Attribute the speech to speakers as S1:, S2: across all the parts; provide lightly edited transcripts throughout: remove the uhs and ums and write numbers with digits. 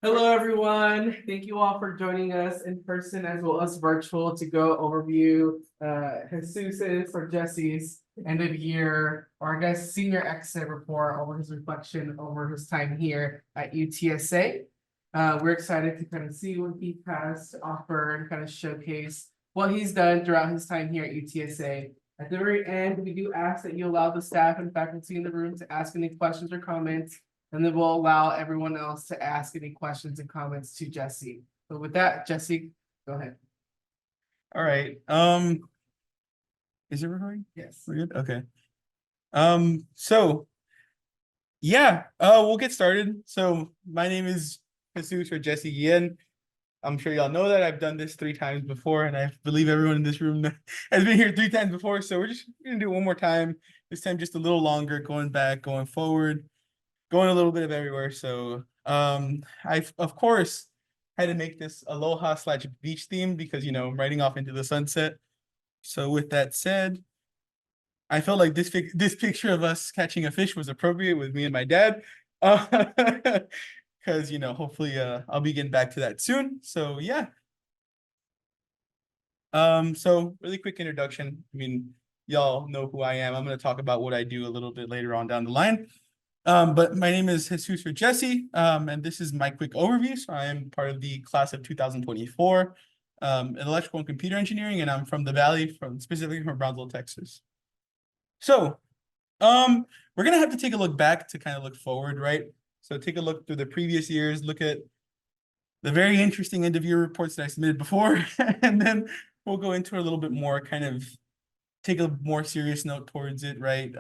S1: Hello, everyone. Thank you all for joining us in person as well as virtual to go overview Jesus's or Jesse's end of year, or I guess senior exit report over his reflection over his time here at UTSA. We're excited to kind of see what he has to offer and kind of showcase what he's done throughout his time here at UTSA. At the very end, we do ask that you allow the staff and faculty in the room to ask any questions or comments, and then we'll allow everyone else to ask any questions and comments to Jesse. So with that, Jesse, go ahead.
S2: All right. Is it recording?
S1: Yes.
S2: We're good? Okay. So yeah, we'll get started. So my name is Jesus or Jesse Guillen. I'm sure y'all know that I've done this 3 times before, and I believe everyone in this room has been here 3 times before. So we're just gonna do it one more time. This time just a little longer, going back, going forward, going a little bit of everywhere. So I've of course had to make this aloha/beach theme because I'm riding off into the sunset. So with that said, I felt like this picture of us catching a fish was appropriate with me and my dad. Because hopefully I'll be getting back to that soon. So yeah. So really quick introduction. I mean, y'all know who I am. I'm going to talk about what I do a little bit later on down the line. But my name is Jesus or Jesse, and this is my quick overview. So I am part of the class of 2024 in electrical and computer engineering, and I'm from the Valley, specifically from Brownsville, Texas. So we're gonna have to take a look back to kind of look forward, right? So take a look through the previous years, look at the very interesting end of year reports that I submitted before, and then we'll go into a little bit more, kind of take a more serious note towards it, right?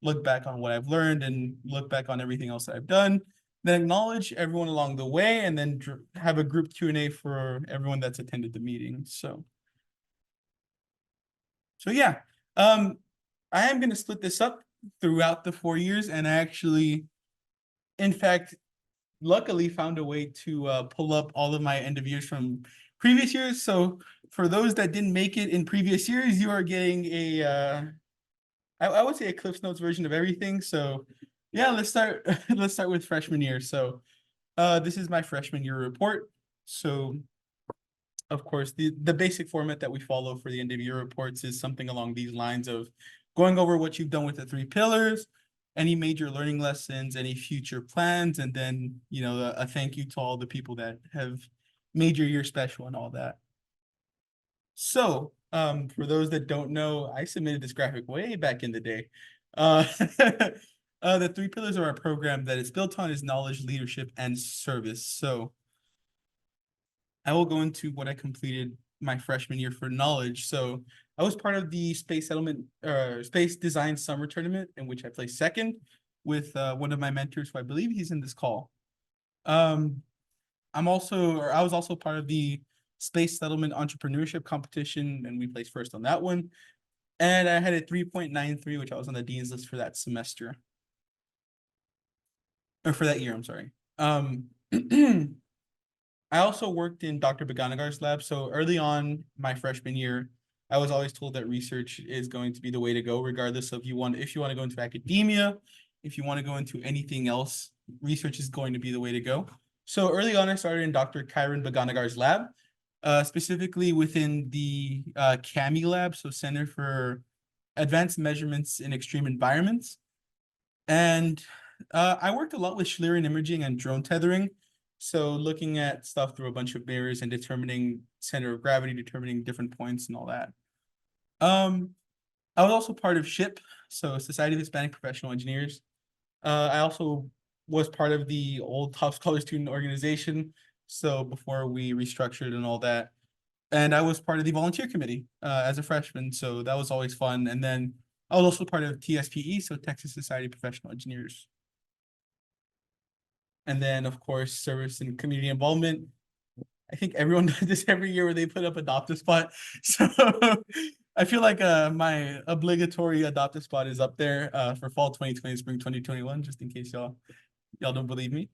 S2: Look back on what I've learned and look back on everything else that I've done, then acknowledge everyone along the way, and then have a group Q&A for everyone that's attended the meeting. So yeah, I am going to split this up throughout the 4 years, and I actually, in fact, luckily found a way to pull up all of my end of years from previous years. So for those that didn't make it in previous years, you are getting a I would say a Cliff's Notes version of everything. So yeah, let's start with freshman year. So this is my freshman year report. So of course, the basic format that we follow for the end of year reports is something along these lines of going over what you've done with the 3 pillars, any major learning lessons, any future plans, and then a thank you to all the people that have made your year special and all that. So for those that don't know, I submitted this graphic way back in the day. The 3 pillars of our program that it's built on is knowledge, leadership, and service. So I will go into what I completed my freshman year for knowledge. So I was part of the space design summer tournament in which I placed second with one of my mentors, who I believe he's in this call. I was also part of the space settlement entrepreneurship competition, and we placed first on that one. And I had a 3.93, which I was on the dean's list for that semester. Or for that year, I'm sorry. I also worked in Dr. Beganagar's lab. So early on my freshman year, I was always told that research is going to be the way to go, regardless of if you want to go into academia, if you want to go into anything else, research is going to be the way to go. So early on, I started in Dr. Kyron Beganagar's lab, specifically within the CAMI lab, so Center for Advanced Measurements in Extreme Environments. And I worked a lot with Schlieren imaging and drone tethering. So looking at stuff through a bunch of mirrors and determining center of gravity, determining different points and all that. I was also part of SHIP, so Society of Hispanic Professional Engineers. I also was part of the old Top Scholar Student Organization, so before we restructured and all that. And I was part of the volunteer committee as a freshman, so that was always fun. And then I was also part of TSPE, so Texas Society of Professional Engineers. And then, of course, service and community involvement. I think everyone does this every year where they put up adopt a spot. So I feel like my obligatory adopt a spot is up there for fall 2020, spring 2021, just in case y'all don't believe me.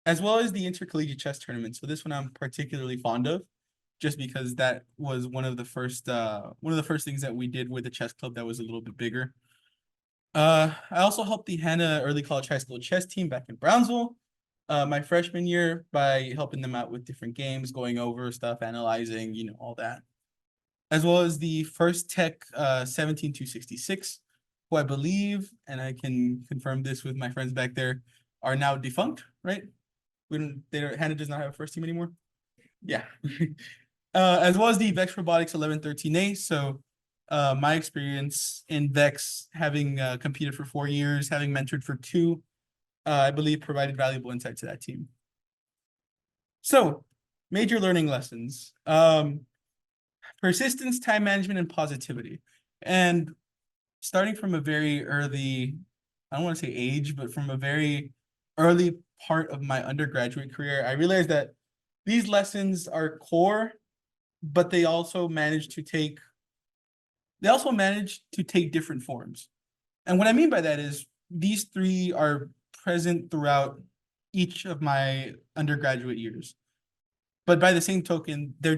S2: As well as the intercollegiate chess tournament. So this one I'm particularly fond of, just because that was one of the first things that we did with the chess club that was a little bit bigger. I also helped the Hannah Early College High School chess team back in Brownsville. my freshman year by helping them out with different games, going over stuff, analyzing, all that. As well as the first tech 17266, who I believe, and I can confirm this with my friends back there, are now defunct, right? Hannah does not have a first team anymore. Yeah. As well as the Vex Robotics 1113A. So my experience in Vex, having competed for 4 years, having mentored for 2, I believe provided valuable insight to that team. So, major learning lessons. Persistence, time management, and positivity. And starting from a very early, I don't want to say age, but from a very early part of my undergraduate career, I realized that these lessons are core, but they also manage to take different forms. And what I mean by that is these 3 are present throughout each of my undergraduate years. But by the same token, they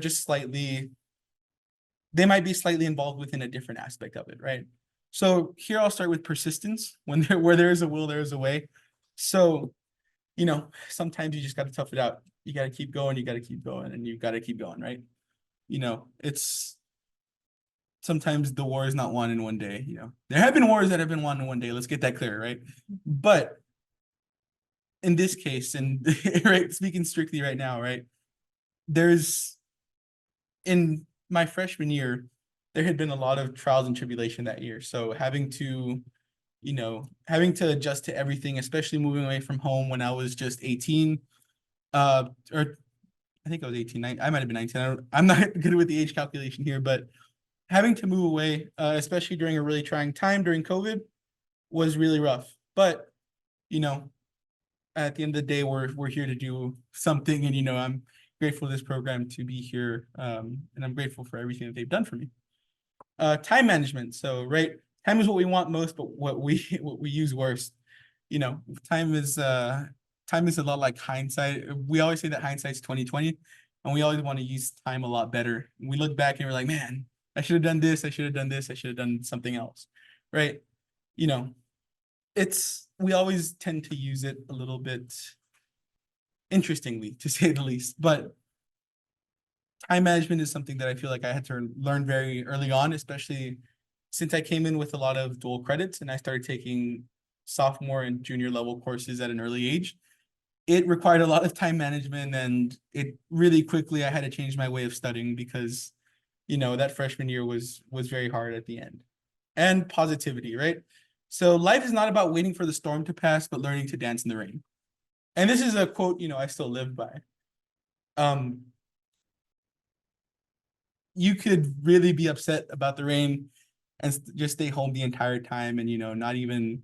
S2: might be slightly involved within a different aspect of it, right? So here I'll start with persistence. Where there is a will, there is a way. So, sometimes you just got to tough it out. You got to keep going, and you got to keep going, right? It's sometimes the war is not won in one day. There have been wars that have been won in one day. Let's get that clear, right? But in this case, and right, speaking strictly right now, right, in my freshman year, there had been a lot of trials and tribulation that year. So having to adjust to everything, especially moving away from home when I was just 18, or I think I was 18. I might have been 19. I'm not good with the age calculation here, but having to move away, especially during a really trying time during COVID, was really rough. But, at the end of the day, we're here to do something, and I'm grateful to this program to be here, and I'm grateful for everything that they've done for me. Time management. So, right, time is what we want most, but what we use worst. Time is a lot like hindsight. We always say that hindsight's 20/20, and we always want to use time a lot better. We look back and we're like, man, I should have done this, I should have done this, I should have done something else, right? We always tend to use it a little bit interestingly, to say the least. But time management is something that I feel like I had to learn very early on, especially since I came in with a lot of dual credits and I started taking sophomore and junior level courses at an early age. It required a lot of time management, and it really quickly I had to change my way of studying because, that freshman year was very hard at the end. And positivity, right? So life is not about waiting for the storm to pass, but learning to dance in the rain. And this is a quote, I still live by. You could really be upset about the rain and just stay home the entire time, and not even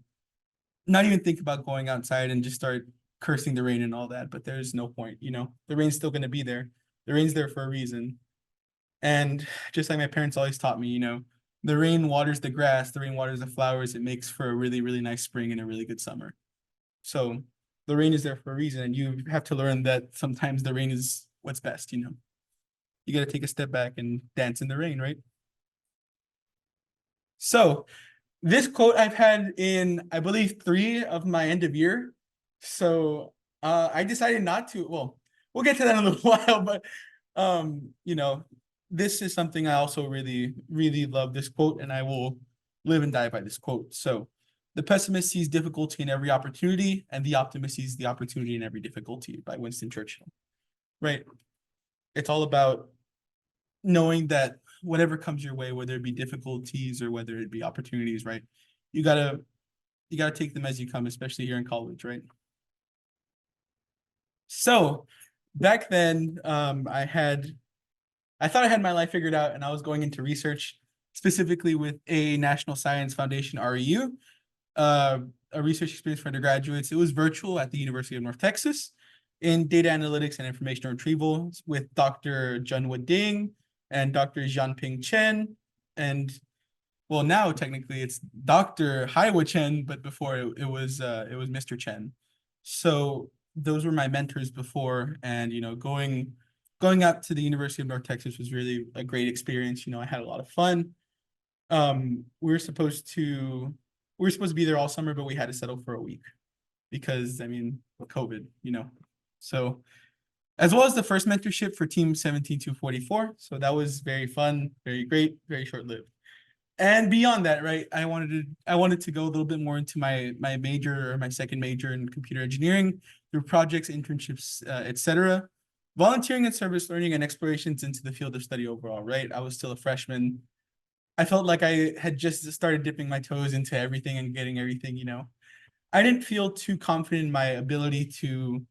S2: think about going outside and just start cursing the rain and all that. But there's no point. The rain's still going to be there. The rain's there for a reason. And just like my parents always taught me, the rain waters the grass, the rain waters the flowers. It makes for a really, really nice spring and a really good summer. So the rain is there for a reason, and you have to learn that sometimes the rain is what's best. You got to take a step back and dance in the rain, right? So this quote I've had in, I believe, 3 of my end of year. So I decided not to. Well, we'll get to that in a little while, but this is something I also really, really love this quote, and I will live and die by this quote. So the pessimist sees difficulty in every opportunity, and the optimist sees the opportunity in every difficulty, by Winston Churchill. Right? It's all about knowing that whatever comes your way, whether it be difficulties or whether it be opportunities, right? You gotta take them as you come, especially here in college, right? So back then, I thought I had my life figured out, and I was going into research, specifically with a National Science Foundation REU, a research experience for undergraduates. It was virtual at the University of North Texas in data analytics and information retrieval with Dr. Junwood Ding and Dr. Jianping Chen. And well, now technically it's Dr. Haiwa Chen, but before it was Mr. Chen. So those were my mentors before, and going out to the University of North Texas was really a great experience. I had a lot of fun. We were supposed to be there all summer, but we had to settle for a week. because I mean, COVID, so as well as the first mentorship for team 17244. So that was very fun, very great, very short-lived. And beyond that, right, I wanted to go a little bit more into my major or my second major in computer engineering through projects, internships, etc. Volunteering and service learning and explorations into the field of study overall, right? I was still a freshman. I felt like I had just started dipping my toes into everything and getting everything, I didn't feel too confident in my ability to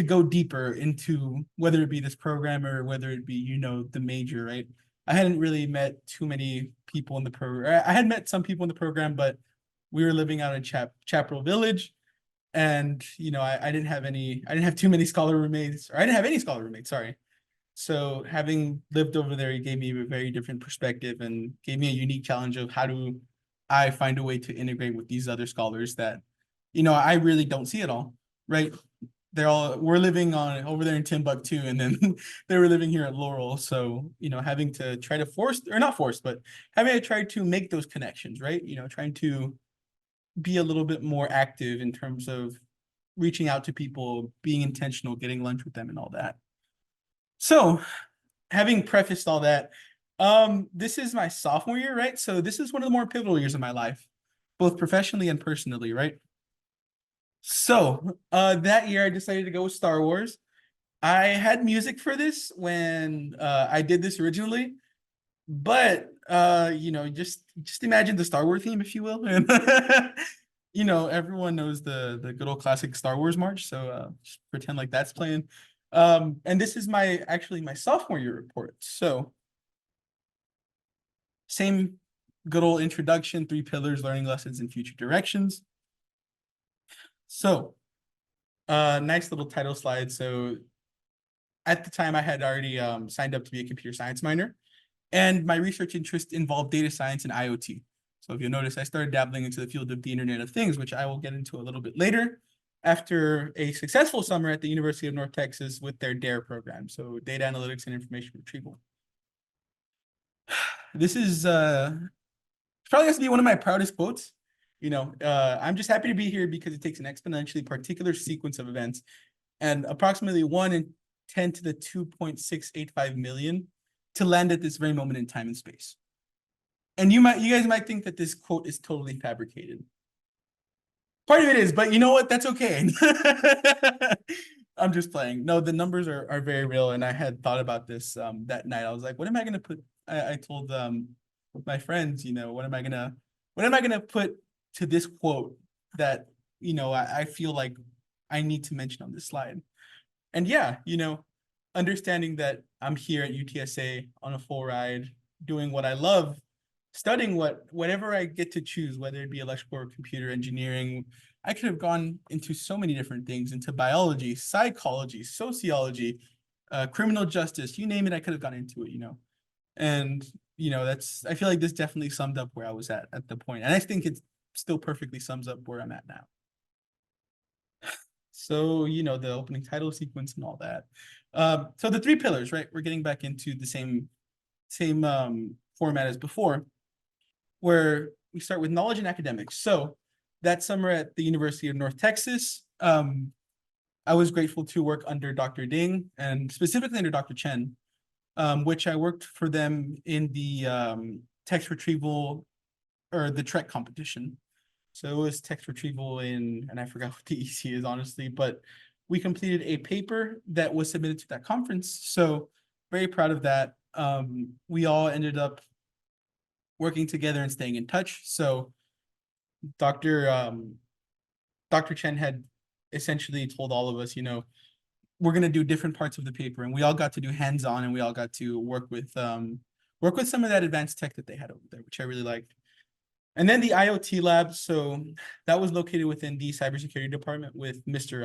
S2: go deeper into whether it be this program or whether it be, the major, right? I hadn't really met too many people in the program. I had met some people in the program, but we were living out in Chaparral Village. And, I didn't have too many scholar roommates, or I didn't have any scholar roommates, sorry. So having lived over there, it gave me a very different perspective and gave me a unique challenge of how do I find a way to integrate with these other scholars that, I really don't see at all, right? We're living on over there in Timbuktu, and then they were living here at Laurel. So, having to try to not force, but having to try to make those connections, right? Trying to be a little bit more active in terms of reaching out to people, being intentional, getting lunch with them and all that. So having prefaced all that, this is my sophomore year, right? So this is one of the more pivotal years of my life, both professionally and personally, right? So that year I decided to go with Star Wars. I had music for this when I did this originally, but just imagine the Star Wars theme, if you will. And everyone knows the good old classic Star Wars march, so just pretend like that's playing. And this is my sophomore year report. So same good old introduction, 3 pillars, learning lessons, and future directions. So nice little title slide. So at the time I had already signed up to be a computer science minor, and my research interest involved data science and IoT. So if you'll notice, I started dabbling into the field of the Internet of Things, which I will get into a little bit later, after a successful summer at the University of North Texas with their DARE program, so Data Analytics and Information Retrieval. This is probably has to be one of my proudest quotes. I'm just happy to be here because it takes an exponentially particular sequence of events and approximately 1 in 10 to the 2.685 million to land at this very moment in time and space. And you guys might think that this quote is totally fabricated. Part of it is, but you know what? That's okay. I'm just playing. No, the numbers are very real, and I had thought about this that night. I was like, what am I gonna put? I told my friends, what am I gonna put to this quote that I feel like I need to mention on this slide. And yeah, understanding that I'm here at UTSA on a full ride, doing what I love, studying whatever I get to choose, whether it be electrical or computer engineering. I could have gone into so many different things, into biology, psychology, sociology, criminal justice, you name it, I could have gone into it, And, I feel like this definitely summed up where I was at the point. And I think it still perfectly sums up where I'm at now. So, the opening title sequence and all that. So the 3 pillars, right? We're getting back into the same format as before, where we start with knowledge and academics. So that summer at the University of North Texas, I was grateful to work under Dr. Ding and specifically under Dr. Chen, which I worked for them in the text retrieval or the TREC competition. So it was text retrieval and I forgot what the EC is, honestly, but we completed a paper that was submitted to that conference. So very proud of that. We all ended up working together and staying in touch. So Dr. Chen had essentially told all of us, we're going to do different parts of the paper, and we all got to do hands-on, and we all got to work with some of that advanced tech that they had over there, which I really liked. And then the IoT lab, so that was located within the cybersecurity department with Mr.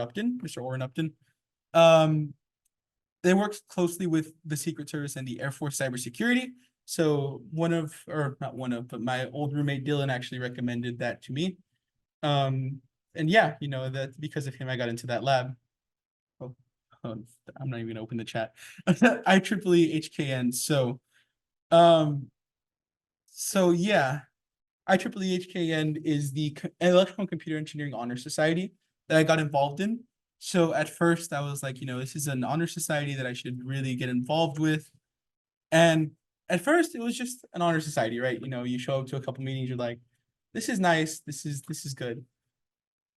S2: Orrin Upton. They worked closely with the Secret Service and the Air Force cybersecurity. So but my old roommate Dylan actually recommended that to me. And yeah, that because of him, I got into that lab. Oh, I'm not even gonna open the chat. IEEE HKN. So yeah, IEEE HKN is the Electrical and Computer Engineering Honor Society that I got involved in. So at first I was like, this is an honor society that I should really get involved with. And at first it was just an honor society, right? You show up to a couple meetings, you're like, this is nice, this is good.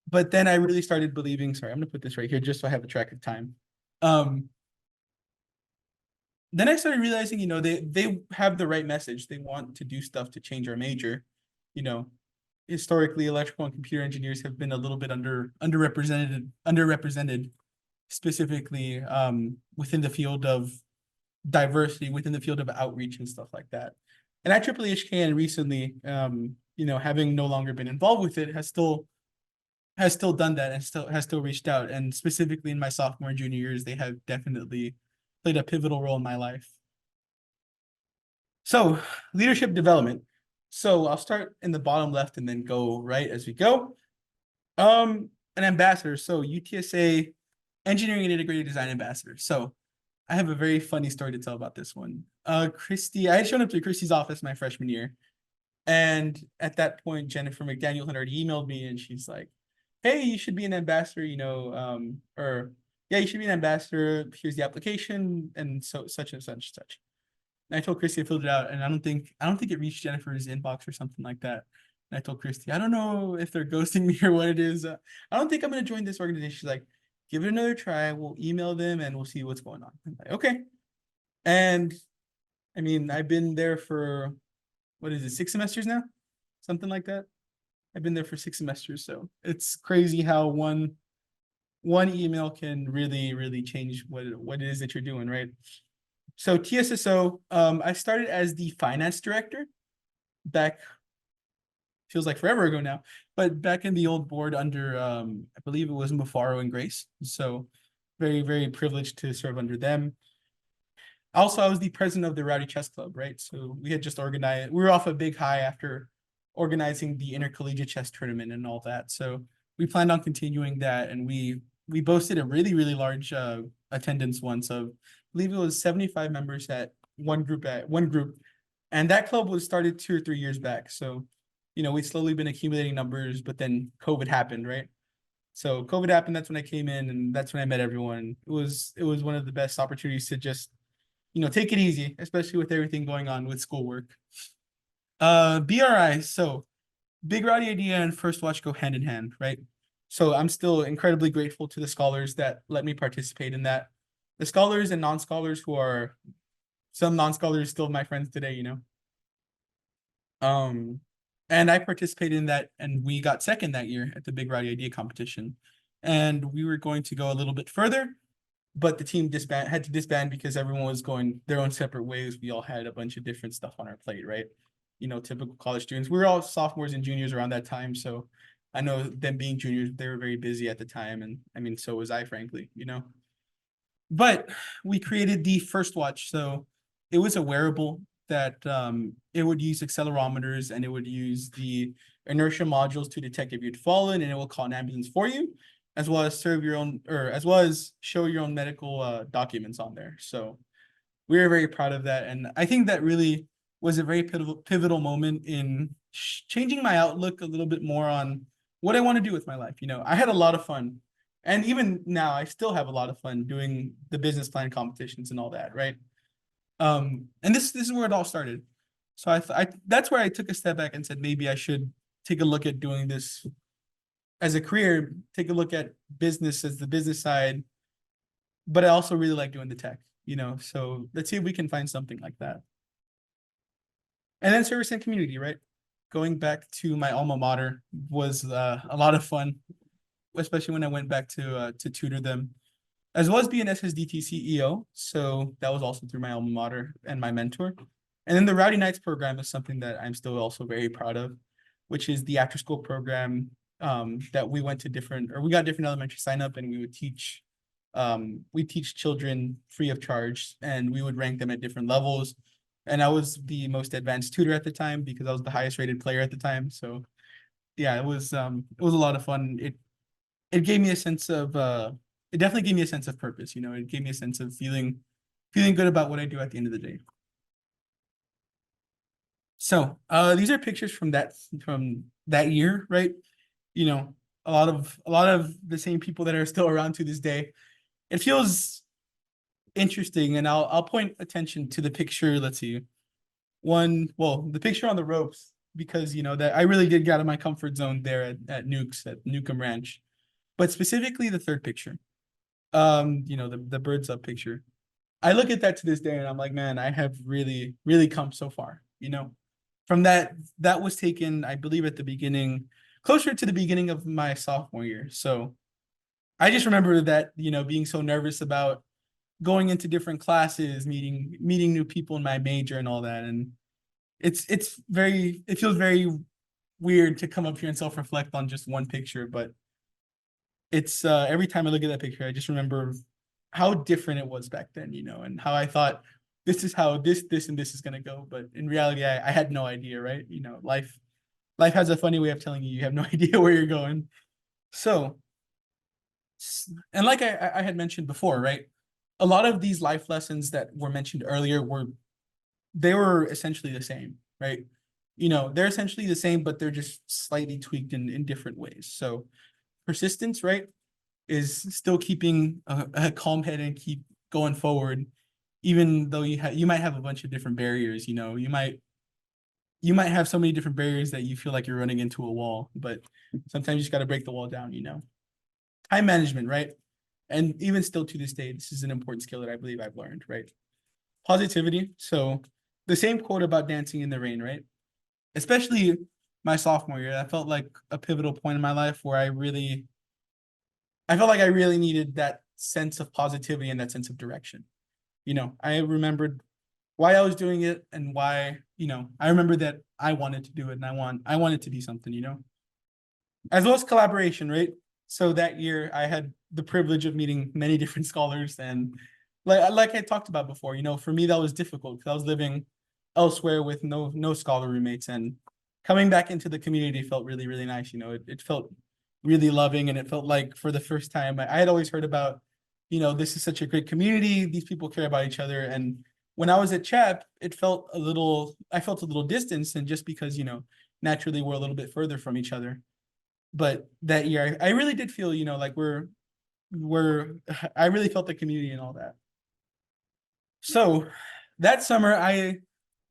S2: But then I really started believing, sorry, I'm gonna put this right here just so I have a track of time. Then I started realizing, they have the right message. They want to do stuff to change our major. Historically, electrical and computer engineers have been a little bit underrepresented, specifically within the field of diversity, within the field of outreach and stuff like that. And IEEE HKN recently, having no longer been involved with it, has still done that and has still reached out. And specifically in my sophomore and junior years, they have definitely played a pivotal role in my life. So leadership development. So I'll start in the bottom left and then go right as we go. An ambassador. So UTSA Engineering and Integrated Design Ambassador. So I have a very funny story to tell about this one. Christy, I had shown up to Christy's office my freshman year. And at that point, Jennifer McDaniel had already emailed me and she's like, hey, you should be an ambassador, yeah, you should be an ambassador. Here's the application and so such and such and such. And I told Christy I filled it out, and I don't think it reached Jennifer's inbox or something like that. And I told Christy, I don't know if they're ghosting me or what it is. I don't think I'm gonna join this organization. She's like, give it another try. We'll email them and we'll see what's going on. I'm like, okay. And I mean, I've been there for, what is it, 6 semesters now? Something like that. I've been there for 6 semesters. So it's crazy how one email can really, really change what it is that you're doing, right? So TSSO, I started as the finance director back, feels like forever ago now, but back in the old board under, I believe it was Mufaro and Grace. So very, very privileged to serve under them. Also, I was the president of the Rowdy Chess Club, right? So we had just organized, we were off a big high after organizing the intercollegiate chess tournament and all that. So we planned on continuing that, and we boasted a really, really large attendance once of, I believe it was 75 members at one group, and that club was started 2 or 3 years back. So we'd slowly been accumulating numbers, but then COVID happened, right? So COVID happened, that's when I came in, and that's when I met everyone. It was one of the best opportunities to just take it easy, especially with everything going on with schoolwork. BRI, so Big Rowdy Idea and First Watch go hand in hand, right? So I'm still incredibly grateful to the scholars that let me participate in that. The scholars and non-scholars who are, some non-scholars still my friends today, And I participated in that, and we got second that year at the Big Rowdy Idea competition. And we were going to go a little bit further, but the team had to disband because everyone was going their own separate ways. We all had a bunch of different stuff on our plate, right? Typical college students. We were all sophomores and juniors around that time, so I know them being juniors, they were very busy at the time, and I mean, so was I, frankly, But we created the First Watch, so it was a wearable that it would use accelerometers and it would use the inertia modules to detect if you'd fallen, and it will call an ambulance for you, as well as show your own medical documents on there. So we were very proud of that, and I think that really was a very pivotal moment in changing my outlook a little bit more on what I want to do with my life. I had a lot of fun, and even now I still have a lot of fun doing the business plan competitions and all that, right? And this is where it all started. So I that's where I took a step back and said maybe I should take a look at doing this as a career, take a look at business as the business side, but I also really like doing the tech, so let's see if we can find something like that. And then service and community, right? Going back to my alma mater was a lot of fun, especially when I went back to tutor them, as well as be an SSDT CEO. So that was also through my alma mater and my mentor. And then the Rowdy Nights program is something that I'm still also very proud of, which is the after school program that we got different elementary sign up, and we teach children free of charge, and we would rank them at different levels. And I was the most advanced tutor at the time because I was the highest rated player at the time. So yeah, it was a lot of fun. It gave me a sense of it definitely gave me a sense of purpose. It gave me a sense of feeling good about what I do at the end of the day. So, these are pictures from that year, right? You know, a lot of the same people that are still around to this day. It feels interesting, and I'll point attention to the picture. Let's see, the picture on the ropes, because that I really did get out of my comfort zone there at Newcomb Ranch, but specifically the third picture, the birds up picture. I look at that to this day and I'm like, man, I have really, really come so far, from that was taken, I believe, at the beginning, closer to the beginning of my sophomore year. So I just remember that, being so nervous about going into different classes, meeting new people in my major and all that. And it feels very weird to come up here and self-reflect on just one picture, but it's every time I look at that picture, I just remember how different it was back then, and how I thought this is how this and this is gonna go. But in reality, I had no idea, right? Life has a funny way of telling you have no idea where you're going. So, and like I had mentioned before, right? A lot of these life lessons that were mentioned earlier they were essentially the same, right? They're essentially the same, but they're just slightly tweaked in different ways. So persistence, right, is still keeping a calm head and keep going forward, even though you might have a bunch of different barriers. You might have so many different barriers that you feel like you're running into a wall, but sometimes you just got to break the wall down. Time management, right? And even still to this day, this is an important skill that I believe I've learned, right? Positivity. So the same quote about dancing in the rain, right? Especially my sophomore year, that felt like a pivotal point in my life where I felt like I really needed that sense of positivity and that sense of direction. I remembered why I was doing it and why, I remember that I wanted to do it and I wanted to be something, as well as collaboration, right? So that year I had the privilege of meeting many different scholars, and like I talked about before, for me that was difficult because I was living elsewhere with no scholar roommates, and coming back into the community felt really, really nice. It felt really loving, and it felt like for the first time I had always heard about, this is such a great community, these people care about each other. And when I was at Chap, I felt a little distance, and just because, naturally we're a little bit further from each other. But that year I really did feel, like I really felt the community and all that. So that summer I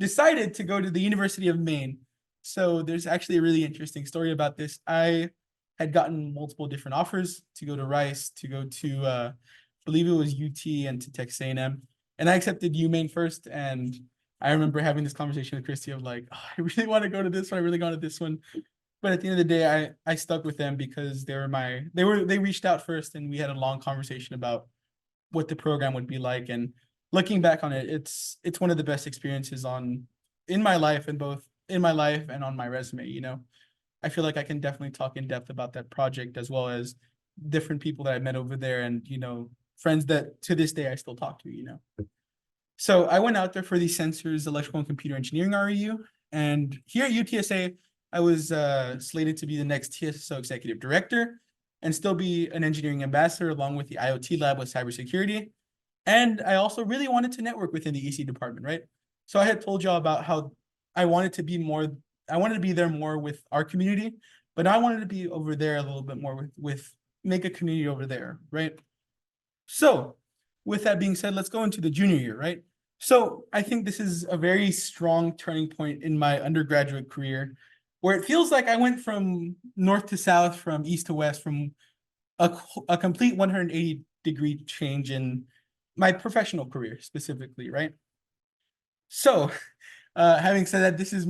S2: decided to go to the University of Maine. So there's actually a really interesting story about this. I had gotten multiple different offers to go to Rice, to go to I believe it was UT, and to Texas A&M. And I accepted UMaine first. And I remember having this conversation with Christy of like, oh, I really want to go to this one. I really wanted this one. But at the end of the day, I stuck with them because they reached out first, and we had a long conversation about what the program would be like. And looking back on it, it's one of the best experiences in my life, and both in my life and on my resume. I feel like I can definitely talk in depth about that project, as well as different people that I met over there, and friends that to this day I still talk to. So I went out there for the Sensors, Electrical and Computer Engineering REU, and here at UTSA I was slated to be the next TSO executive director and still be an engineering ambassador, along with the IoT lab with cybersecurity. And I also really wanted to network within the EC department, right? So I had told y'all about how I wanted to be there more with our community, but I wanted to be over there a little bit more with make a community over there, right? So with that being said, let's go into the junior year, right? So I think this is a very strong turning point in my undergraduate career, where it feels like I went from north to south, from east to west, from a complete 180-degree change in my professional career specifically, right? So, having said that, this is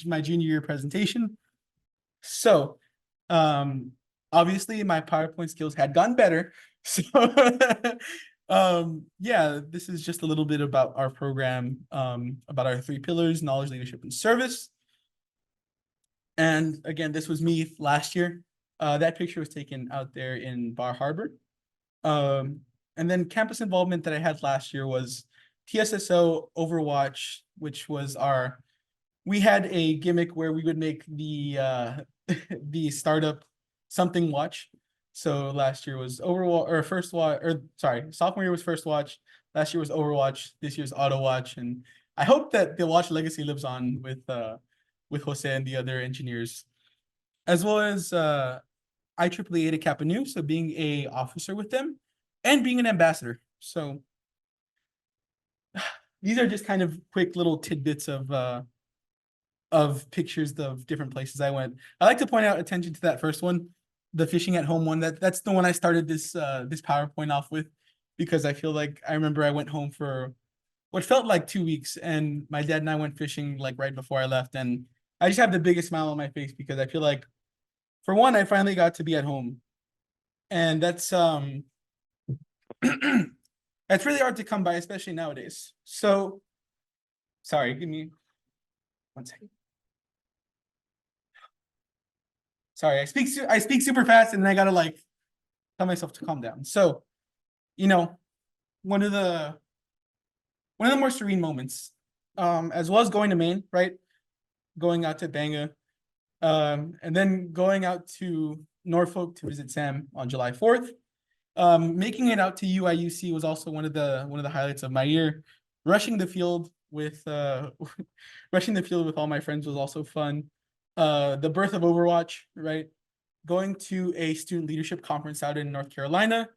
S2: my junior year presentation. So, obviously my PowerPoint skills had gotten better. So, yeah, this is just a little bit about our program, about our 3 pillars: knowledge, leadership, and service. And again, this was me last year. That picture was taken out there in Bar Harbor. And then campus involvement that I had last year was TSSO Overwatch, which was we had a gimmick where we would make the the startup something watch. So last year was Overwatch, or sophomore year was First Watch. Last year was Overwatch. This year's Auto Watch. And I hope that the Watch legacy lives on with Jose and the other engineers, as well as IEEE Eta Kappa Nu, so being a officer with them and being an ambassador. So these are just kind of quick little tidbits of pictures of different places I went. I like to point out attention to that first one, the fishing at home one. That's the one I started this this PowerPoint off with, because I feel like I remember I went home for what felt like 2 weeks, and my dad and I went fishing like right before I left, and I just have the biggest smile on my face because I feel like, for one, I finally got to be at home, and that's that's really hard to come by, especially nowadays. So, sorry, give me 1 second. Sorry, I speak super fast, and then I gotta like tell myself to calm down. So, you know, one of the more serene moments, as well as going to Maine, right? Going out to Bangor, and then going out to Norfolk to visit Sam on July 4th. Making it out to UIUC was also one of the highlights of my year. Rushing the field with rushing the field with all my friends was also fun. The birth of Overwatch, right? Going to a student leadership conference out in North Carolina,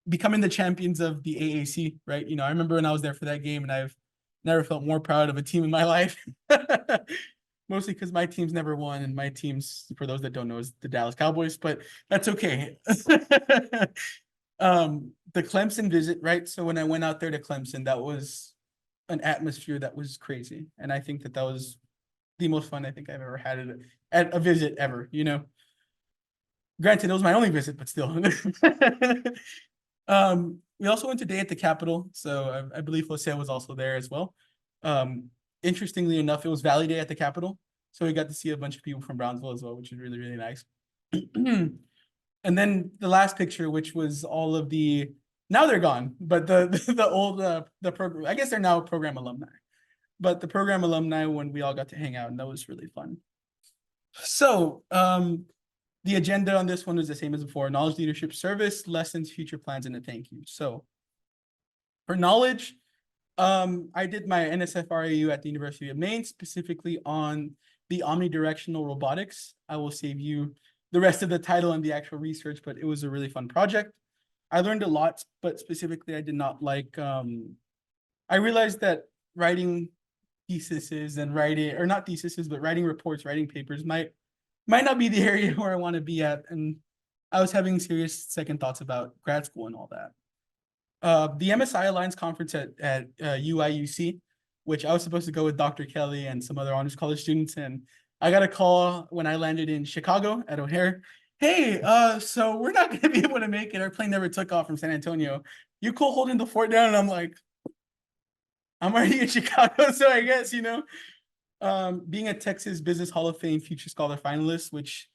S2: becoming the champions of the AAC, right? You know, I remember when I was there for that game, and I've never felt more proud of a team in my life. Mostly because my team's never won, and my team's, for those that don't know, is the Dallas Cowboys, but that's okay. The Clemson visit, right? So when I went out there to Clemson, that was an atmosphere that was crazy. And I think that was the most fun I think I've ever had at a visit ever, you know? Granted, it was my only visit, but still. We also went to Day at the Capitol, so I believe Jose was also there as well. Interestingly enough, it was Valley Day at the Capitol, so we got to see a bunch of people from Brownsville as well, which is really, really nice. And then the last picture, which was all of the, now they're gone, but the old the program, I guess they're now program alumni, but the program alumni when we all got to hang out, and that was really fun. So the agenda on this one is the same as before: knowledge, leadership, service, lessons, future plans, and a thank you. So for knowledge, I did my NSF-RAU at the University of Maine, specifically on the omnidirectional robotics. I will save you the rest of the title and the actual research, but it was a really fun project. I learned a lot, but specifically I did not like, I realized that writing theses and writing, or not theses, but writing reports, writing papers might not be the area where I want to be at. And I was having serious second thoughts about grad school and all that. The MSI Alliance conference at UIUC, which I was supposed to go with Dr. Kelly and some other honors college students, and I got a call when I landed in Chicago at O'Hare. Hey, so we're not going to be able to make it. Our plane never took off from San Antonio. You cool holding the fort down? And I'm like, I'm already in Chicago, so I guess, you know. Being a Texas Business Hall of Fame Future Scholar finalist, which,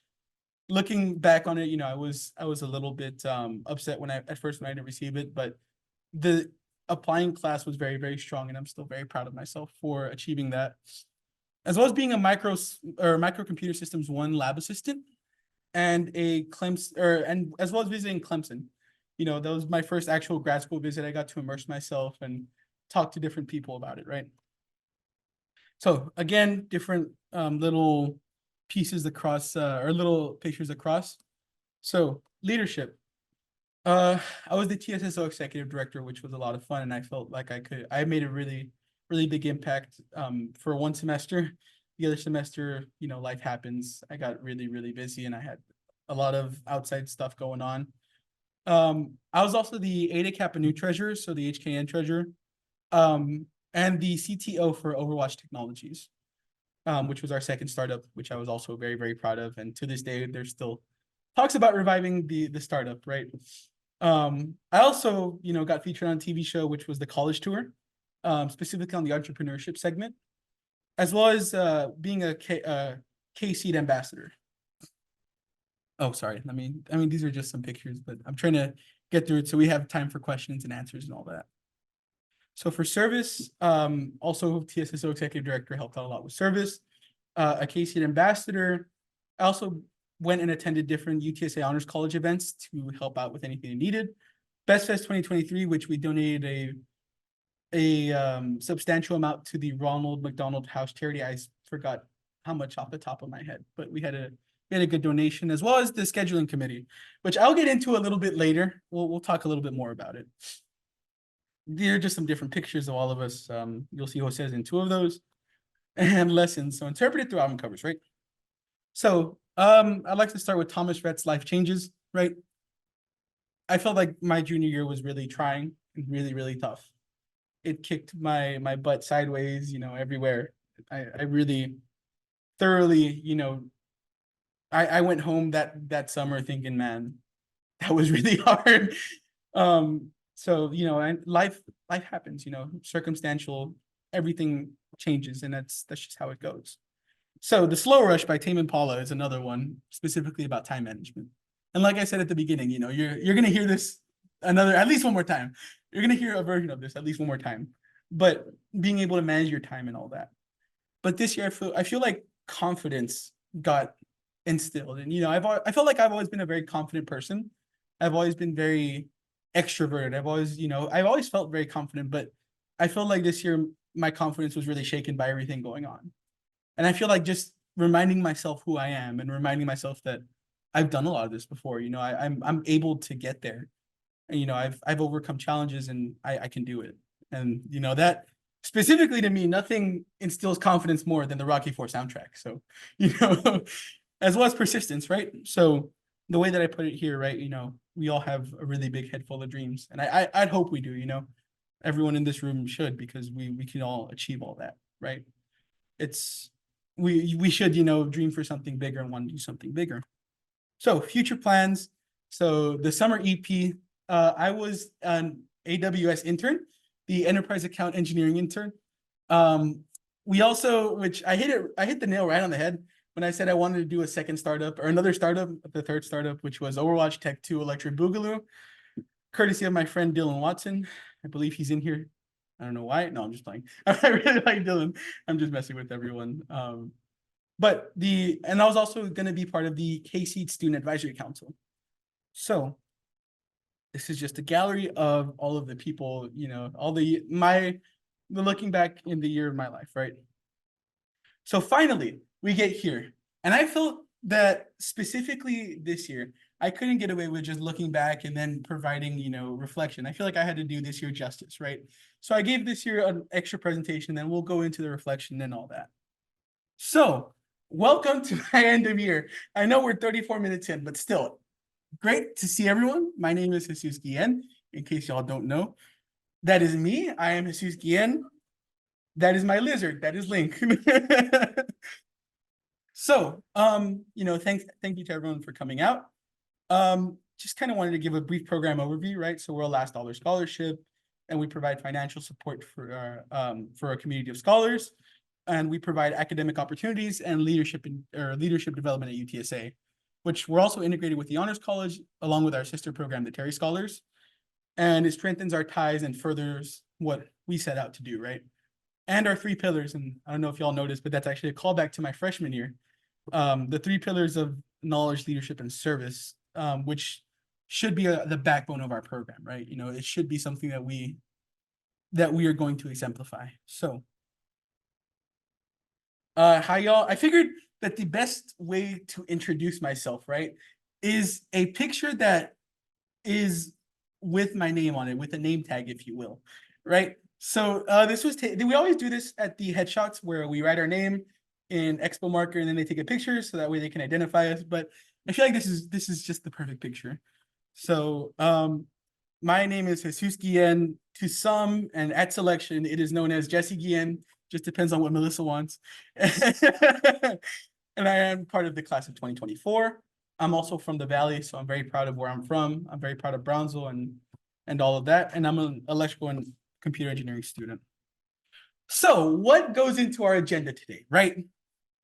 S2: looking back on it, you know, I was a little bit upset when I didn't receive it, but the applying class was very, very strong, and I'm still very proud of myself for achieving that. As well as being a microcomputer systems 1 lab assistant and a Clemson, and as well as visiting Clemson. You know, that was my first actual grad school visit. I got to immerse myself and talk to different people about it, right? So again, different little pieces across, or little pictures across. So leadership. I was the TSSO executive director, which was a lot of fun, and I felt like I made a really, really big impact for one semester. The other semester, you know, life happens. I got really, really busy, and I had a lot of outside stuff going on. I was also the Eta Kappa Nu treasurer, so the HKN treasurer, and the CTO for Overwatch Technologies, which was our second startup, which I was also very, very proud of. And to this day, there's still talks about reviving the startup, right? I also, you know, got featured on a TV show, which was the College Tour, specifically on the entrepreneurship segment, as well as being a K-Seed ambassador. Oh, sorry. I mean, these are just some pictures, but I'm trying to get through it so we have time for questions and answers and all that. So for service, also TSSO executive director, helped out a lot with service. A K-Seed ambassador. I also went and attended different UTSA Honors College events to help out with anything needed. Best Fest 2023, which we donated substantial amount to the Ronald McDonald House charity. I forgot how much off the top of my head, but we had a good donation, as well as the scheduling committee, which I'll get into a little bit later. We'll talk a little bit more about it. There are just some different pictures of all of us. You'll see Jose's in two of those, and lessons. So interpreted through album covers, right? So I'd like to start with Thomas Rhett's Life Changes, right? I felt like my junior year was really trying and really, really tough. It kicked my butt sideways, everywhere. I really thoroughly, I went home that summer thinking, man, that was really hard. So, and life happens, circumstantial, everything changes, and that's just how it goes. So The Slow Rush by Tame Impala is another one, specifically about time management. And like I said at the beginning, you're gonna hear this at least one more time. You're gonna hear a version of this at least one more time. But being able to manage your time and all that. But this year I feel like confidence got instilled. And I felt like I've always been a very confident person. I've always been very extroverted. I've always felt very confident, but I felt like this year my confidence was really shaken by everything going on. And I feel like just reminding myself who I am and reminding myself that I've done a lot of this before. I'm able to get there. And I've overcome challenges, and I can do it. And that specifically to me, nothing instills confidence more than the Rocky IV soundtrack. So, as well as persistence, right? So the way that I put it here, right, we all have a really big head full of dreams. And I'd hope we do, everyone in this room should, because we can all achieve all that, right? We should, dream for something bigger and want to do something bigger. So future plans. So the summer EP, I was an AWS intern, the enterprise account engineering intern. We also, which I hit the nail right on the head when I said I wanted to do a second startup or another startup, the third startup, which was Overwatch Tech 2 Electric Boogaloo, courtesy of my friend Dylan Watson. I believe he's in here. I don't know why. No, I'm just playing. I really like Dylan. I'm just messing with everyone. And I was also going to be part of the K-Seed Student Advisory Council. So this is just a gallery of all of the people, all the looking back in the year of my life, right? So finally, we get here. And I felt that specifically this year, I couldn't get away with just looking back and then providing, reflection. I feel like I had to do this year justice, right? So I gave this year an extra presentation, then we'll go into the reflection and all that. So welcome to my end of year. I know we're 34 minutes in, but still, great to see everyone. My name is Jesus Guillen, in case y'all don't know. That is me. I am Jesus Guillen. That is my lizard. That is Link. So, thank you to everyone for coming out. Just kind of wanted to give a brief program overview, right? So we're a last dollar scholarship, and we provide financial support for our community of scholars, and we provide academic opportunities and leadership development at UTSA, which we're also integrated with the Honors College, along with our sister program, the Terry Scholars, and it strengthens our ties and furthers what we set out to do, right? And our 3 pillars, and I don't know if y'all noticed, but that's actually a callback to my freshman year. The 3 pillars of knowledge, leadership, and service, which should be the backbone of our program, right? It should be something that we are going to exemplify. So, hi y'all. I figured that the best way to introduce myself, right, is a picture that is with my name on it, with a name tag, if you will, right? So this was, we always do this at the headshots where we write our name in Expo marker and then they take a picture so that way they can identify us. But I feel like this is just the perfect picture. So my name is Jesus Guillen. To some, and at selection, it is known as Jesse Guillen. Just depends on what Melissa wants. And I am part of the class of 2024. I'm also from the Valley, so I'm very proud of where I'm from. I'm very proud of Brownsville and all of that. And I'm an electrical and computer engineering student. So what goes into our agenda today, right?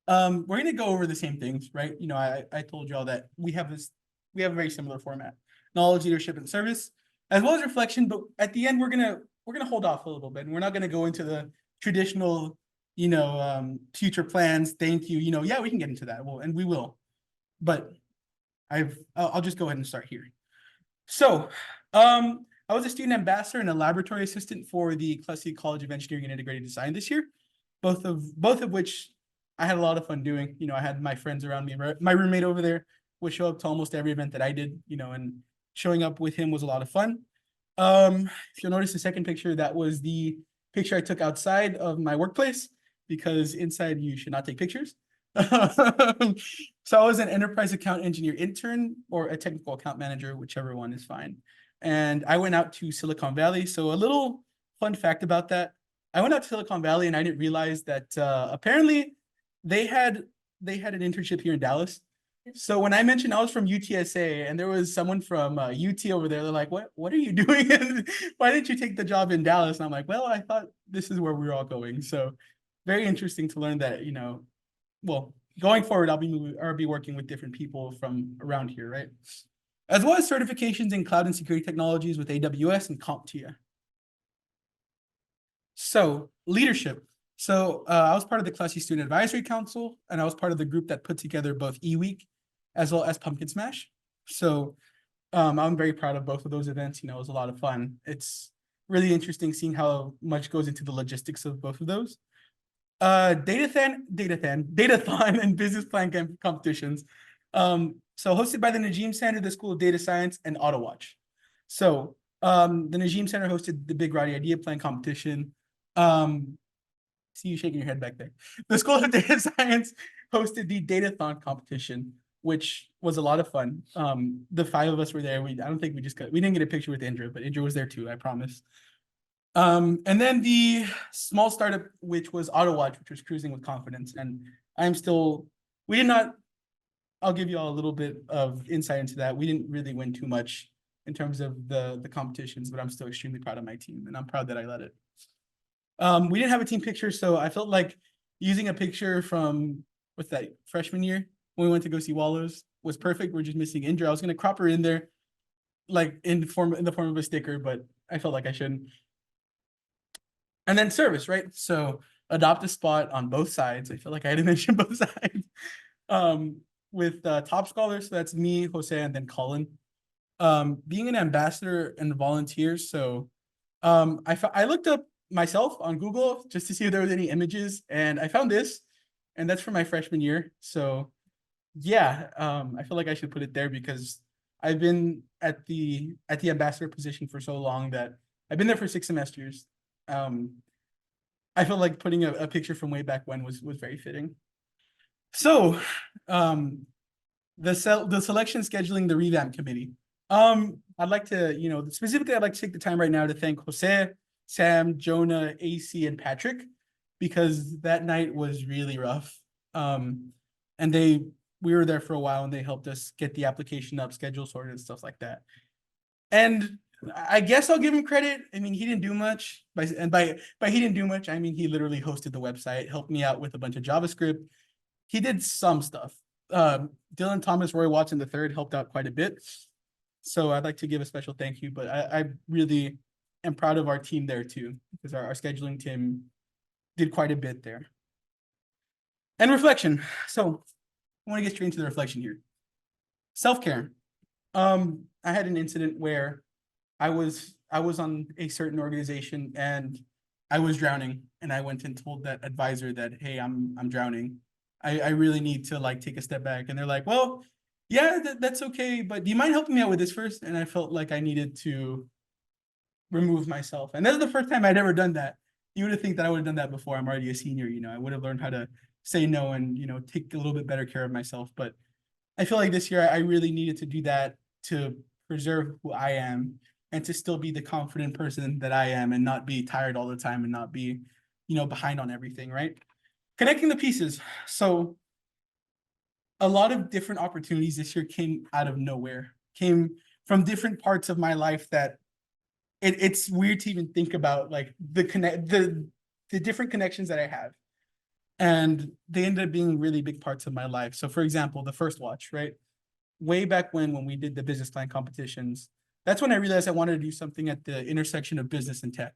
S2: We're going to go over the same things, right? I told y'all that we have a very similar format: knowledge, leadership, and service, as well as reflection. But at the end, we're gonna hold off a little bit, and we're not going to go into the traditional, future plans. Thank you. Yeah, we can get into that. Well, and we will, but I'll just go ahead and start here. So, I was a student ambassador and a laboratory assistant for the Clussy College of Engineering and Integrated Design this year, both of which I had a lot of fun doing. I had my friends around me. My roommate over there would show up to almost every event that I did, and showing up with him was a lot of fun. If you'll notice the second picture, that was the picture I took outside of my workplace, because inside you should not take pictures. So I was an enterprise account engineer intern or a technical account manager, whichever one is fine. And I went out to Silicon Valley. So a little fun fact about that. I went out to Silicon Valley and I didn't realize that apparently they had an internship here in Dallas. So when I mentioned I was from UTSA and there was someone from UT over there, they're like, what are you doing? Why didn't you take the job in Dallas? And I'm like, well, I thought this is where we were all going. So very interesting to learn that, well, going forward, I'll be working with different people from around here, right? As well as certifications in cloud and security technologies with AWS and CompTIA. So leadership. So I was part of the Classy Student Advisory Council, and I was part of the group that put together both E-Week as well as Pumpkin Smash. So I'm very proud of both of those events. It was a lot of fun. It's really interesting seeing how much goes into the logistics of both of those. Datathon and business plan competitions. So hosted by the Najim Center, the School of Data Science, and AutoWatch. So the Najim Center hosted the Big Roddy Idea Plan competition. See you shaking your head back there. The School of Data Science hosted the Datathon competition, which was a lot of fun. The 5 of us were there. I don't think we didn't get a picture with Indra, but Indra was there too, I promise. And then the small startup, which was AutoWatch, which was cruising with confidence. And I'll give you all a little bit of insight into that. We didn't really win too much in terms of the competitions, but I'm still extremely proud of my team and I'm proud that I led it. We didn't have a team picture, so I felt like using a picture from, what's that, freshman year when we went to go see Wallows was perfect. We're just missing Indra. I was going to crop her in there, like in the form of a sticker, but I felt like I shouldn't. And then service, right? So adopt a spot on both sides. I feel like I had to mention both sides. With top scholars, so that's me, Jose, and then Colin. Being an ambassador and a volunteer, so I looked up myself on Google just to see if there was any images, and I found this, and that's from my freshman year. So yeah, I feel like I should put it there because I've been at the ambassador position for so long that I've been there for 6 semesters. I felt like putting a picture from way back when was very fitting. So the selection scheduling, the revamp committee. I'd like to, specifically I'd like to take the time right now to thank Jose, Sam, Jonah, AC, and Patrick, because that night was really rough. And we were there for a while and they helped us get the application up, schedule sorted, and stuff like that. And I guess I'll give him credit. I mean, he didn't do much. By he didn't do much, I mean he literally hosted the website, helped me out with a bunch of JavaScript. He did some stuff. Dylan Thomas, Roy Watson III helped out quite a bit. So I'd like to give a special thank you, but I really am proud of our team there too, because our scheduling team did quite a bit there. And reflection. So I want to get straight into the reflection here. Self-care. I had an incident where I was on a certain organization and I was drowning, and I went and told that advisor that, hey, I'm drowning. I really need to take a step back. And they're like, well, yeah, that's okay, but do you mind helping me out with this first? And I felt like I needed to remove myself. And that's the first time I'd ever done that. You would have think that I would have done that before. I'm already a senior, I would have learned how to say no and, take a little bit better care of myself. But I feel like this year I really needed to do that to preserve who I am and to still be the confident person that I am and not be tired all the time and not be, behind on everything, right? Connecting the pieces. So a lot of different opportunities this year came out of nowhere, came from different parts of my life that it's weird to even think about, like the different connections that I have. And they ended up being really big parts of my life. So for example, the first watch, right? Way back when we did the business plan competitions, that's when I realized I wanted to do something at the intersection of business and tech.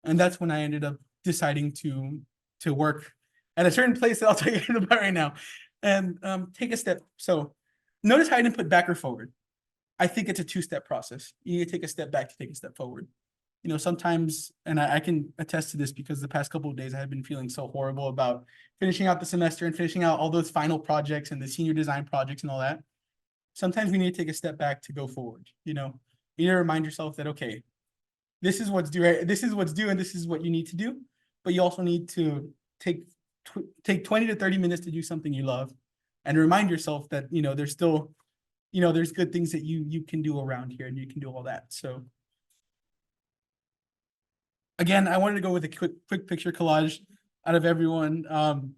S2: And that's when I ended up deciding to work at a certain place that I'll tell you about right now and take a step. So notice how I didn't put back or forward. I think it's a two-step process. You need to take a step back to take a step forward. You know, sometimes, and I can attest to this because the past couple of days I have been feeling so horrible about finishing out the semester and finishing out all those final projects and the senior design projects and all that. Sometimes we need to take a step back to go forward. You know, you need to remind yourself that, okay, this is what's due, right? This is what's due, and this is what you need to do. But you also need to take 20 to 30 minutes to do something you love, and remind yourself that, you know, there's still, you know, there's good things that you can do around here, and you can do all that. So again, I wanted to go with a quick picture collage out of everyone.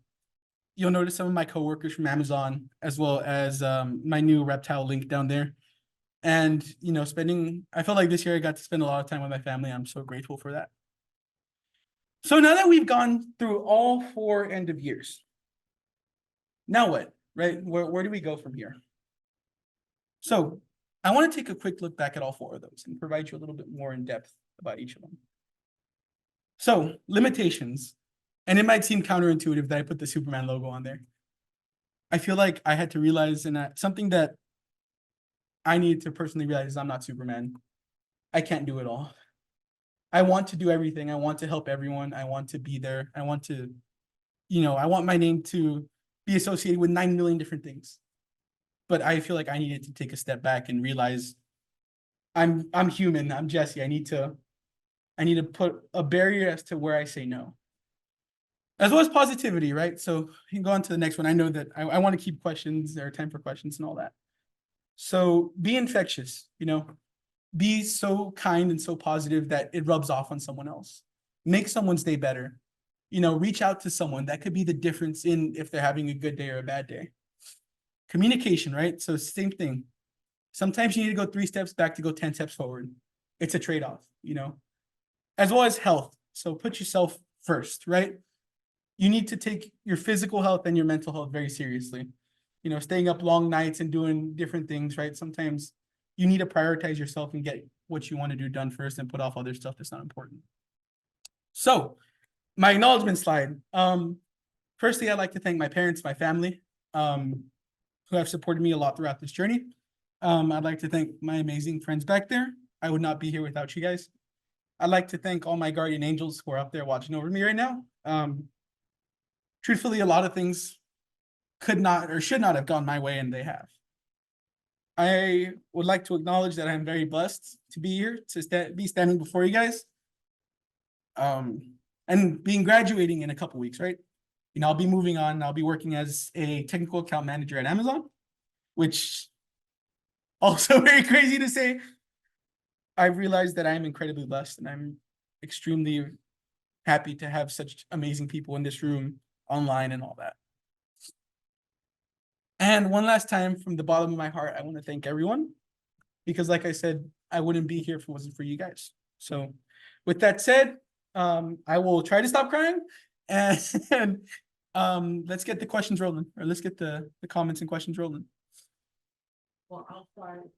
S2: You'll notice some of my coworkers from Amazon, as well as my new reptile link down there. And, you know, I felt like this year I got to spend a lot of time with my family. I'm so grateful for that. So now that we've gone through all 4 end of years, now what, right? Where do we go from here? So I want to take a quick look back at all 4 of those and provide you a little bit more in depth about each of them. So limitations, and it might seem counterintuitive that I put the Superman logo on there. I feel like I had to realize, and something that I need to personally realize is I'm not Superman. I can't do it all. I want to do everything. I want to help everyone. I want to be there. I want to, you know, I want my name to be associated with 9 million different things. But I feel like I needed to take a step back and realize I'm human. I'm Jesse. I need to put a barrier as to where I say no. As well as positivity, right? So you can go on to the next one. I know that I want to keep questions. There are time for questions and all that. So be infectious, you know, be so kind and so positive that it rubs off on someone else. Make someone's day better. You know, reach out to someone. That could be the difference in if they're having a good day or a bad day. Communication, right? So same thing. Sometimes you need to go 3 steps back to go 10 steps forward. It's a trade-off, you know, as well as health. So put yourself first, right? You need to take your physical health and your mental health very seriously. You know, staying up long nights and doing different things, right? Sometimes you need to prioritize yourself and get what you want to do done first and put off other stuff that's not important. So my acknowledgement slide. Firstly, I'd like to thank my parents, my family, who have supported me a lot throughout this journey. I'd like to thank my amazing friends back there. I would not be here without you guys. I'd like to thank all my guardian angels who are up there watching over me right now. Truthfully, a lot of things could not or should not have gone my way, and they have. I would like to acknowledge that I'm very blessed to be here, to be standing before you guys. And being graduating in a couple weeks, right? You know, I'll be moving on. I'll be working as a technical account manager at Amazon, which also very crazy to say. I've realized that I'm incredibly blessed, and I'm extremely happy to have such amazing people in this room, online, and all that. And one last time, from the bottom of my heart, I want to thank everyone, because like I said, I wouldn't be here if it wasn't for you guys. So with that said, I will try to stop crying, and let's get the questions rolling, or let's get the comments and questions rolling.
S3: Well, I'll start.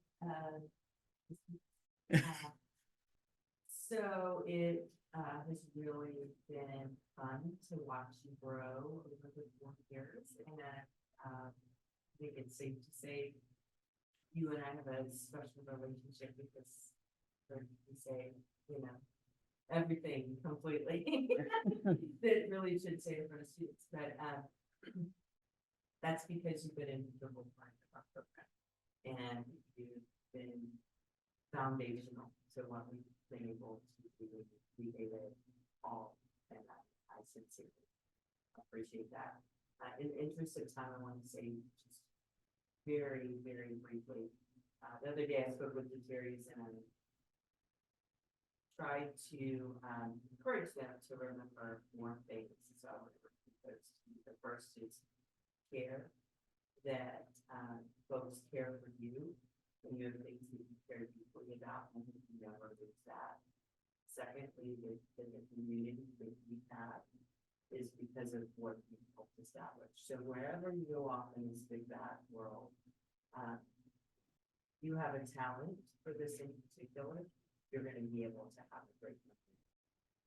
S3: So it has really been fun to watch you grow over the 4 years, and I think it's safe to say you and I have a special relationship because we say, you know, everything completely. That really should say it for the students, but that's because you've been in the whole part of our program, and you've been foundational to what we've been able to do. We gave it all, and I sincerely appreciate that. In the interest of time, I want to say just very, very briefly. The other day I spoke with the Jerry's, and I tried to encourage them to remember more things. So the first is care, that folks care for you, and you have things that you care deeply about, and you never lose that. Secondly, the community that we have is because of what we helped establish. So wherever you go off in this big bad world, you have a talent for this in particular, you're going to be able to have a great company.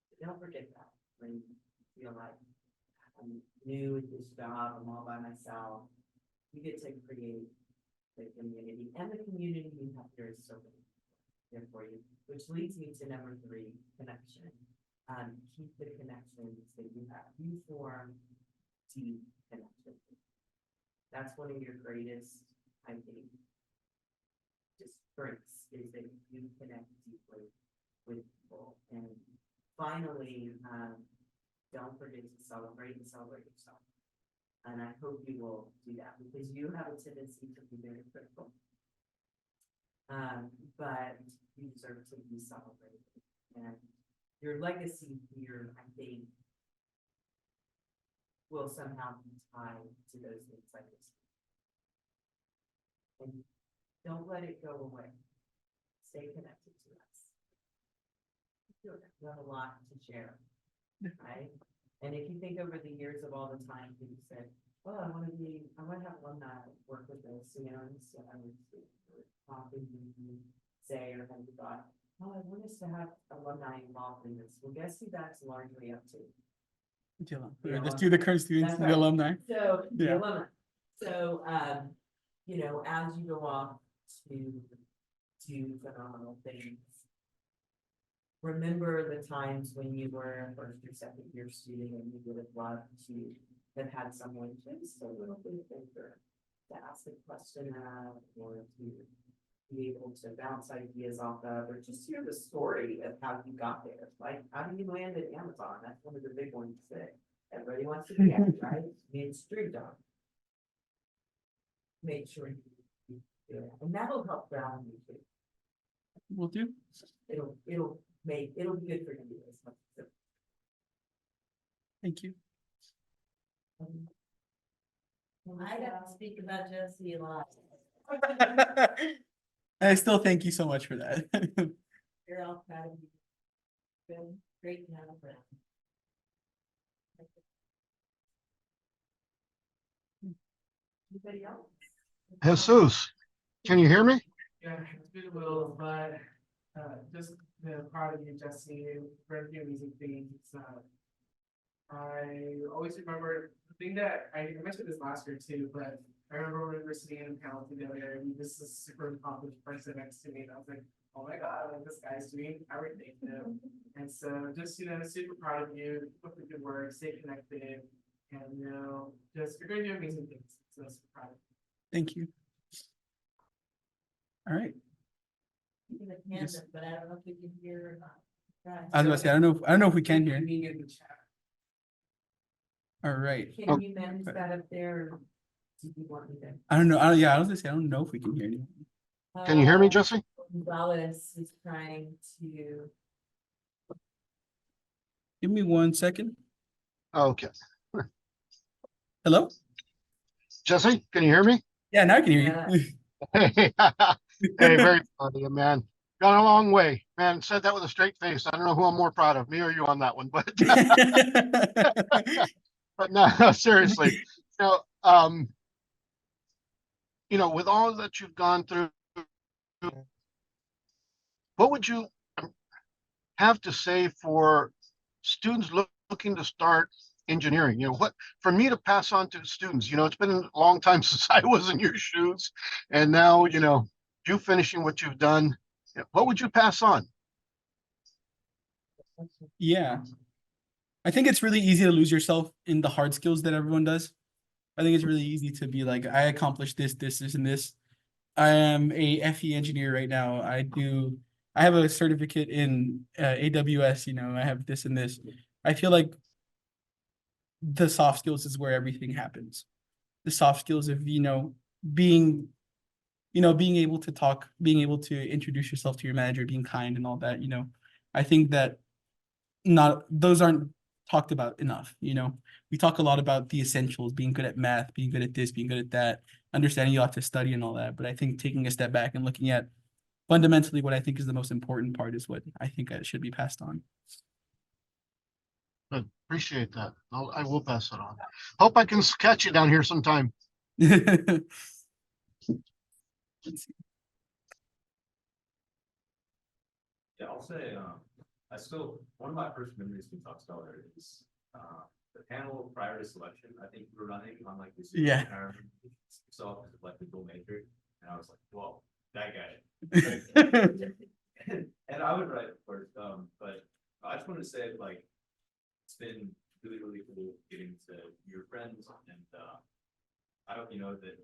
S3: But don't forget that when you feel like I'm new at this job, I'm all by myself, you get to create the community, and the community you have here is so there for you, which leads me to number 3, connection. Keep the connections that you have. You form deep connections. That's one of your greatest, I think, just strengths is that you connect deeply with people. And finally, don't forget to celebrate yourself. And I hope you will do that because you have a tendency to be very critical. But you deserve to be celebrated. And your legacy here, I think, will somehow be tied to those things like this. And don't let it go away. Stay connected to us. You have a lot to share, right? And if you think over the years of all the time that you said, oh, I want to have alumni work with this, you know, and so I was talking to you say, or have you thought, oh, I want us to have alumni involved in this. Well, guess who that's largely up to?
S2: Let's do the current students
S3: That's
S2: and
S3: right.
S2: the alumni.
S3: So, the
S2: Yeah.
S3: alumni. So, you know, as you go off to do phenomenal things, remember the times when you were a first or second year student and you would have loved to have had someone just a little bit bigger to ask a question of, or to be able to bounce ideas off of, or just hear the story of how you got there. Like, how do you land at Amazon? That's one of the big ones that everybody wants to be at, right? It's street dog. Make sure you do that. And that'll help ground you too.
S2: Will do.
S3: It'll be good for you as much.
S2: Thank you.
S3: I got to speak about Jesse a lot.
S2: I still thank you so much for that.
S3: You're all proud of you. Been great to have a friend. Anybody else?
S4: Jesus, can you hear me?
S1: Yeah, it's good, Will, but, just, proud of you, Jesse, for doing amazing things. I always remember the thing that I mentioned this last year too, but I remember when we were sitting in a panel together and this is a super accomplished person next to me, and I was like, oh my God, like this guy's doing everything, you know? And so just, you know, super proud of you, keep up the good work, stay connected, and, you know, just, you're gonna do amazing things, so super proud of you.
S2: Thank you. All right.
S3: Yes. But I don't know if we can hear.
S2: I was about to say, I don't know if we can hear.
S1: Me in the chat.
S2: All right.
S3: Can you manage that up there? Or do you want me to?
S2: I don't know. Yeah, I was gonna say, I don't know if we can hear anyone.
S4: Can you hear me, Jesse?
S3: Wallace is trying to.
S2: Give me 1 second.
S4: Okay.
S2: Hello?
S4: Jesse, can you hear me?
S2: Yeah, now I can hear you.
S4: Hey, hey, very proud of you, man. Gone a long way, man. Said that with a straight face. I don't know who I'm more proud of, me or you on that one, but but no, seriously. You know, with all that you've gone through, what would you have to say for students looking to start engineering? You know, what for me to pass on to students? You know, it's been a long time since I was in your shoes, and now, you know, you finishing what you've done. What would you pass on?
S2: Yeah. I think it's really easy to lose yourself in the hard skills that everyone does. I think it's really easy to be like, I accomplished this, and this. I am a FE engineer right now. I have a certificate in AWS, you know, I have this and this. I feel like the soft skills is where everything happens. The soft skills of, you know, being able to talk, being able to introduce yourself to your manager, being kind and all that, you know. I think that those aren't talked about enough, you know. We talk a lot about the essentials, being good at math, being good at this, being good at that, understanding you have to study and all that. But I think taking a step back and looking at fundamentally what I think is the most important part is what I think should be passed on.
S4: Good. Appreciate that. I will pass it on. Hope I can catch you down here sometime.
S2: Let's see.
S5: Yeah, I'll say, one of my first memories we talked about is, the panel prior to selection. I think we were running on like this.
S2: Yeah.
S5: Yourself as like the dual major, And I was like, whoa, that guy. And I would write, of course, but I just wanted to say, like, it's been really, really cool getting to your friends, and I hope you know that,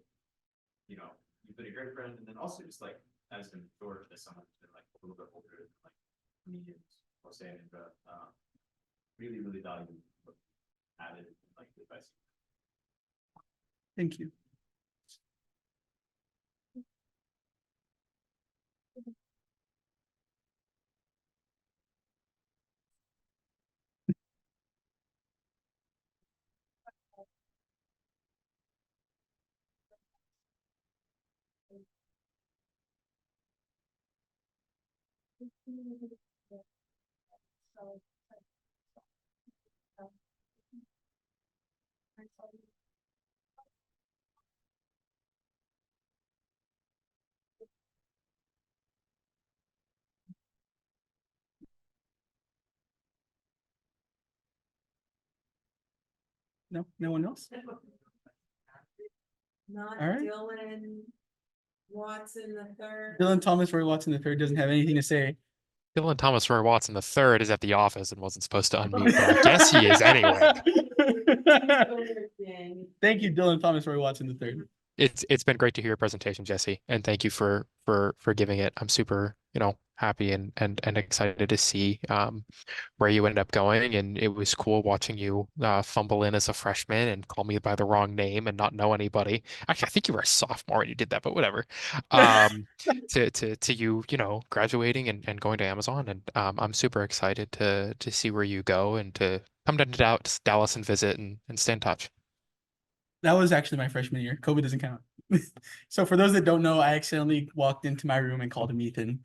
S5: you know, you've been a great friend, and then also just like, as an mentor, as someone who's been like a little bit older, like me and Jose and really, really value what added, like, the advice.
S2: Thank you. No, no one else?
S3: Not
S2: All right.
S3: Dylan Watson the third.
S2: Dylan Thomas Roy Watson III doesn't have anything to say.
S6: Dylan Thomas Roy Watson III is at the office and wasn't supposed to unmute, but I guess he is anyway.
S2: Thank you, Dylan Thomas Roy Watson III.
S6: It's been great to hear your presentation, Jesse, and thank you for giving it. I'm super, happy and excited to see where you ended up going, and it was cool watching you fumble in as a freshman and call me by the wrong name and not know anybody. Actually, I think you were a sophomore when you did that, but whatever. To you, graduating and going to Amazon, and I'm super excited to see where you go and to come down to Dallas and visit and stay in touch.
S2: That was actually my freshman year. COVID doesn't count. So for those that don't know, I accidentally walked into my room and called him Ethan.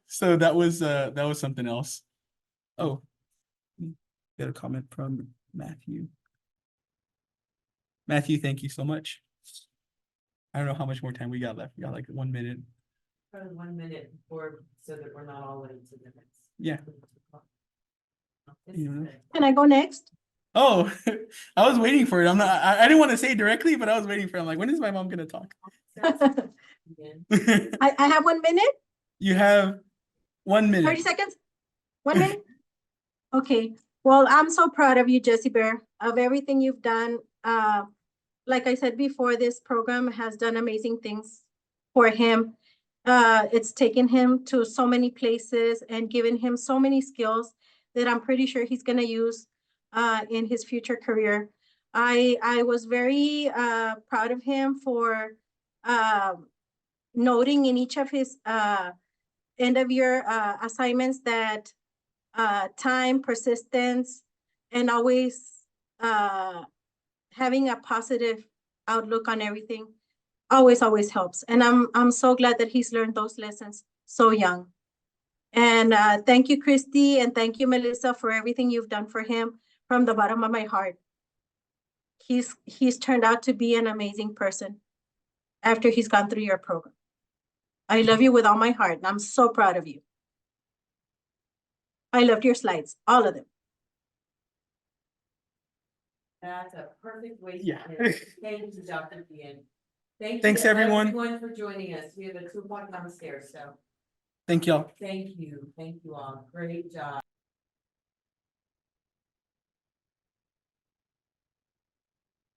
S2: So that was something else. Oh, got a comment from Matthew. Matthew, thank you so much. I don't know how much more time we got left. We got like 1 minute.
S3: Probably 1 minute before, so that we're not all late to the next.
S2: Yeah.
S3: This is
S2: You know.
S3: good.
S7: Can I go next?
S2: Oh, I was waiting for it. I didn't want to say it directly, but I was waiting for it. I'm like, when is my mom gonna talk?
S3: Again.
S7: I have 1 minute,
S2: You have 1
S7: 30
S2: minute.
S7: seconds? 1 minute? Okay, well, I'm so proud of you, Jessie Bear, of everything you've done. Like I said before, this program has done amazing things for him. It's taken him to so many places and given him so many skills that I'm pretty sure he's gonna use in his future career. I was very proud of him for noting in each of his end of year assignments that time, persistence, and always having a positive outlook on everything always helps. And I'm so glad that he's learned those lessons so young. And thank you, Christy, and thank you, Melissa, for everything you've done for him from the bottom of my heart. He's turned out to be an amazing person after he's gone through your program. I love you with all my heart, and I'm so proud of you. I loved your slides, all of them.
S3: That's a perfect way.
S2: Yeah.
S3: To end. Thank you, Dr. Guillen.
S2: Thanks,
S3: to
S2: everyone.
S3: For joining us. We have a 2 o'clock downstairs, so
S2: Thank y'all.
S3: thank you all. Great job.